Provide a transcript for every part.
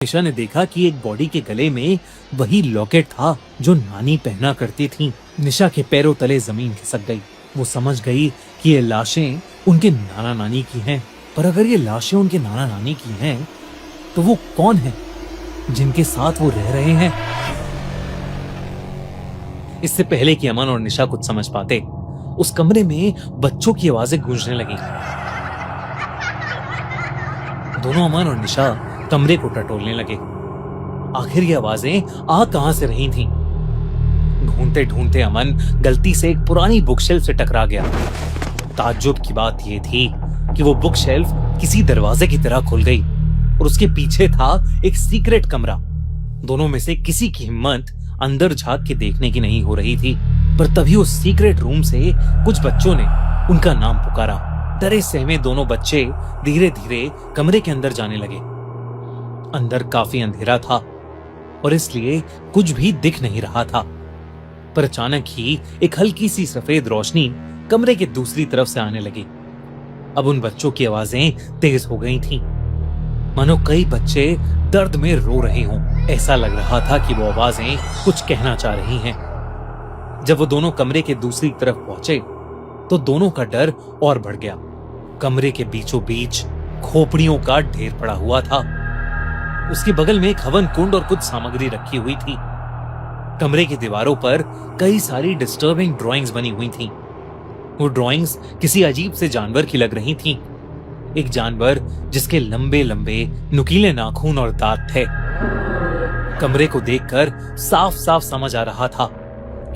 निशा ने देखा कि एक बॉडी के गले में वही लॉकेट था जो नानी पहना करती थी। निशा के पैरों तले जमीन खिसक गई। वो समझ गई कि ये लाशें उनके नाना नानी की हैं। पर अगर ये लाशें उनके नाना नानी की हैं, तो वो कौन है जिनके साथ वो रह रहे हैं? इससे पहले कि अमन और निशा कुछ समझ पाते, उस कमरे में बच्चों की आवाजें गूंजने लगी। दोनों अमन और निशा कमरे को टटोलने लगे। आखिर ये आवाजें आ कहां से रही थीं? ढूंढते ढूंढते अमन गलती से एक पुरानी बुक शेल्फ से टकरा गया। ताज्जुब की बात यह थी कि वो बुक शेल्फ किसी दरवाजे की तरह खुल गई और उसके पीछे था एक सीक्रेट कमरा। दोनों में से किसी की हिम्मत अंदर झांक के देखने की नहीं हो रही थी, पर तभी उस सीक्रेट रूम से कुछ बच्चों ने उनका नाम पुकारा। डरे सहमे दोनों बच्चे धीरे धीरे कमरे के अंदर जाने लगे। अंदर काफी अंधेरा था और इसलिए कुछ भी दिख नहीं रहा था, पर अचानक ही एक हल्की सी सफेद रोशनी कमरे के दूसरी तरफ से आने लगी। अब उन बच्चों की आवाजें तेज हो गई थीं, मानो कई बच्चे दर्द में रो रहे हों। ऐसा लग रहा था कि वो आवाजें कुछ कहना चाह रही हैं। जब वो दोनों कमरे के दूसरी तरफ पहुंचे तो दोनों का डर और बढ़ गया। कमरे के बीचों बीच खोपड़ियों का ढेर पड़ा हुआ था। उसके बगल में एक हवन कुंड और कुछ सामग्री रखी हुई थी। कमरे की दीवारों पर कई सारी डिस्टर्बिंग ड्राइंग्स बनी हुई थीं। वो ड्राइंग्स किसी अजीब से जानवर की लग रही थीं। एक जानवर जिसके लंबे लंबे नुकीले नाखून और दांत थे। कमरे को देखकर साफ साफ समझ आ रहा था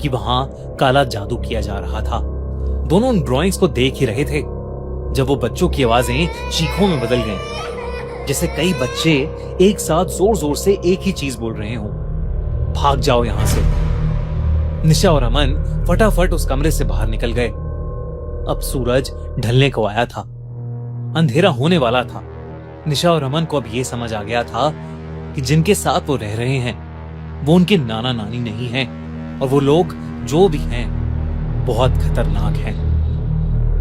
कि वहां काला जादू किया जा रहा था। दोनों उन ड्राइंग्स को देख ही रहे थे जब वो बच्चों की आवाजें चीखों में बदल गईं, जैसे कई बच्चे एक साथ जोर जोर से एक ही चीज बोल रहे हों, भाग जाओ यहां से। निशा और अमन फटाफट उस कमरे से बाहर निकल गए। अब सूरज ढलने को आया था, अंधेरा होने वाला था। निशा और अमन को अब यह समझ आ गया था कि जिनके साथ वो रह रहे हैं वो उनके नाना नानी नहीं हैं, और वो लोग जो भी हैं बहुत खतरनाक हैं।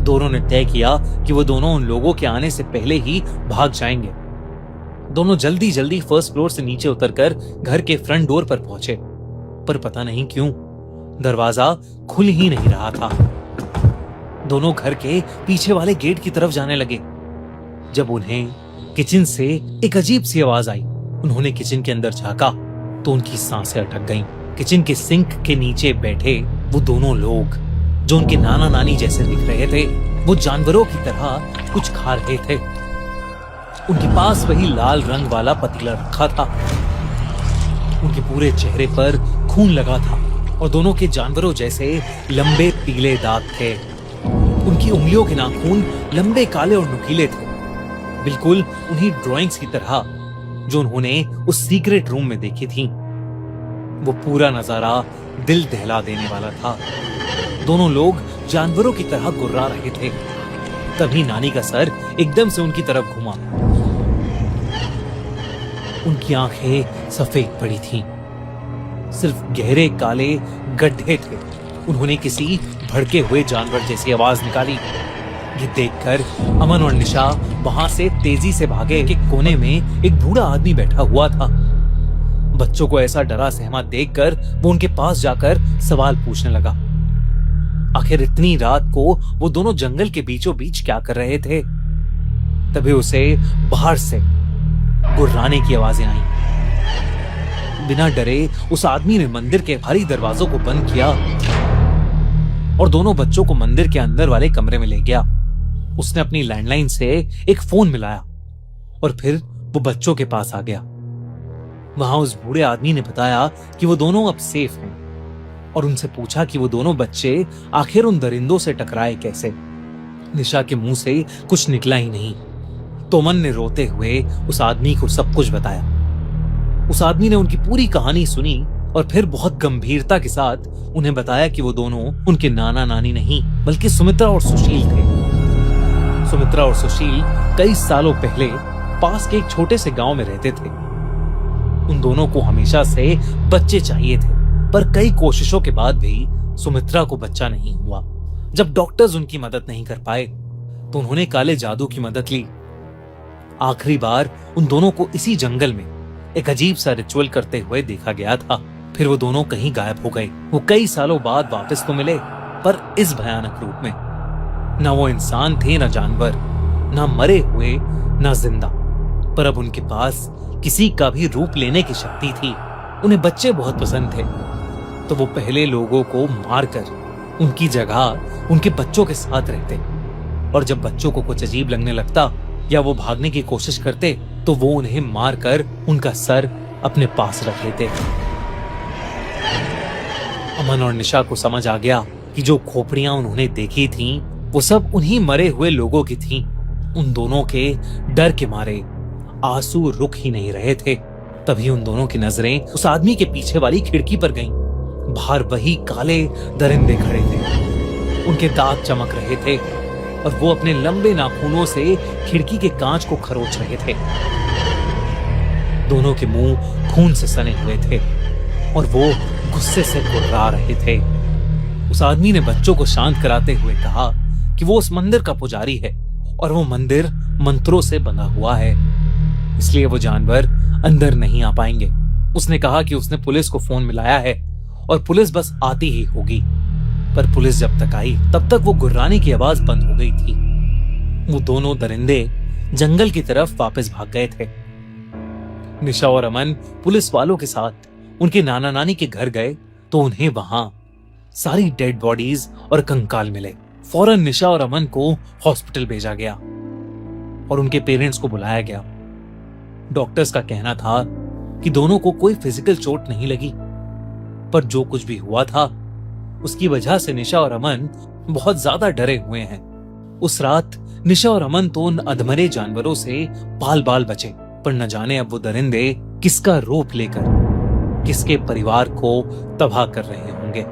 दोनों ने तय किया कि वो दोनों उन लोगों के आने से पहले ही भाग जाएंगे। दोनों जल्दी जल्दी फर्स्ट फ्लोर से नीचे उतरकर घर के फ्रंट डोर पर पहुंचे, पर पता नहीं क्यों दरवाजा खुल ही नहीं रहा था। दोनों घर के पीछे वाले गेट की तरफ जाने लगे। जब उन्हें किचन से एक अजीब सी आवाज आई, उन्होंने किचन के अंदर झांका तो उनकी सांसें अटक गईं। किचन के सिंक के नीचे बैठे वो दोनों लोग जो उनके नाना नानी जैसे दिख रहे थे, वो जानवरों की तरह कुछ खा रहे थे। उनके पास वही लाल रंग वाला पतीला रखा था। उनके पूरे चेहरे पर खून लगा था और दोनों के जानवरों जैसे लंबे पीले दांत थे। उनकी उंगलियों के नाखून लंबे काले और नुकीले थे, बिल्कुल उन्हीं ड्राइंग्स की तरह जो उन्होंने उस सीक्रेट रूम में देखी थी। वो पूरा नजारा दिल दहला देने वाला था। दोनों लोग जानवरों की तरह गुर्रा रहे थे। तभी नानी का सर एकदम से उनकी तरफ घुमा। उनकी आंखें सफेद पड़ी थीं, सिर्फ गहरे काले गड्ढे थे। उन्होंने किसी भड़के हुए जानवर जैसी आवाज निकाली। ये देखकर अमन और निशा वहां से तेजी से भागे कि कोने में एक बूढ़ा आदमी बैठा हुआ था। बच्चों को ऐसा डरा सहमा देखकर वो उनके पास जाकर सवाल पूछने लगा। आखिर इतनी रात को वो दोनों जंगल के बीचों बीच क्या कर रहे थे? तभी उसे बाहर से गुर्राने की आवाजें आईं। बिना डरे उस आदमी ने मंदिर के भारी दरवाजों को बंद किया और दोनों बच्चों को मंदिर के अंदर वाले कमरे में ले गया। उसने अपनी लैंडलाइन से एक फोन मिलाया और फिर वो बच्चों के पास आ गया। वहां उस बूढ़े आदमी ने बताया कि वो दोनों अब सेफ हैं और उनसे पूछा कि वो दोनों बच्चे आखिर उन दरिंदों से टकराए कैसे। निशा के मुंह से कुछ निकला ही नहीं। तो अमन ने रोते हुए उस आदमी को सब कुछ बताया। उस आदमी ने उनकी पूरी कहानी सुनी और फिर बहुत गंभीरता के साथ उन्हें बताया कि वो दोनों उनके नाना नानी नहीं बल्कि सुमित्रा और सुशील थे। सुमित्रा और सुशील कई सालों पहले पास के एक छोटे से गांव में रहते थे। उन दोनों को हमेशा से बच्चे चाहिए थे, पर कई कोशिशों के बाद भी सुमित्रा को बच्चा नहीं हुआ। जब डॉक्टर्स उनकी मदद नहीं कर पाए तो उन्होंने काले जादू की मदद ली। आखिरी बार उन दोनों को इसी जंगल में एक अजीब सा रिचुअल करते हुए देखा गया था। फिर वो दोनों कहीं गायब हो गए। वो कई सालों बाद वापस तो मिले, पर इस भयानक रूप में। ना वो इंसान थे, ना जानवर, ना मरे हुए, ना जिंदा, पर अब उनके पास किसी का भी रूप लेने की शक्ति थी। उन्हें बच्चे बहुत पसंद थे, तो वो पहले लोगों को मारकर उनकी जगह उनके बच्चों के साथ रहते, और जब बच्चों को कुछ अजीब लगने लगता या वो भागने की कोशिश करते तो वो उन्हें मारकर उनका सर अपने पास रख लेते। अमन और निशा को समझ आ गया कि जो खोपड़ियां उन्होंने देखी थीं, वो सब उन्हीं मरे हुए लोगों की थीं। उन दोनों के डर के मारे आंसू रुक ही नहीं रहे थे। तभी उन दोनों की नजरें उस आदमी के पीछे वाली खिड़की पर गईं। बाहर वही काले दरिंदे खड़े थे। उनके दांत चमक रहे थे और वो अपने लंबे नाखूनों से खिड़की के कांच को खरोच रहे थे। दोनों के मुंह खून से सने हुए थे और वो गुस्से से कुर्रा रहे थे। उस आदमी ने बच्चों को शांत कराते हुए कहा कि वो उस मंदिर का पुजारी है और वो मंदिर मंत्रों से बंधा हुआ है, इसलिए वो जानवर अंदर नहीं आ पाएंगे। उसने कहा कि उसने पुलिस को फोन मिलाया है और पुलिस बस आती ही होगी। पर पुलिस जब तक आई तब तक वो गुर्राने की आवाज बंद हो गई थी। वो दोनों दरिंदे जंगल की तरफ वापस भाग गए थे। निशा और अमन पुलिस वालों के साथ उनके नाना नानी के घर गए तो उन्हें वहां सारी डेड बॉडीज और कंकाल मिले। फौरन निशा और अमन को हॉस्पिटल भेजा गया और उनके पेरेंट्स को बुलाया गया। डॉक्टर्स का कहना था कि दोनों को कोई फिजिकल चोट नहीं लगी, पर जो कुछ भी हुआ था उसकी वजह से निशा और अमन बहुत ज्यादा डरे हुए हैं। उस रात निशा और अमन तो उन अधमरे जानवरों से बाल बाल बचे, पर न जाने अब वो दरिंदे किसका रूप लेकर किसके परिवार को तबाह कर रहे होंगे।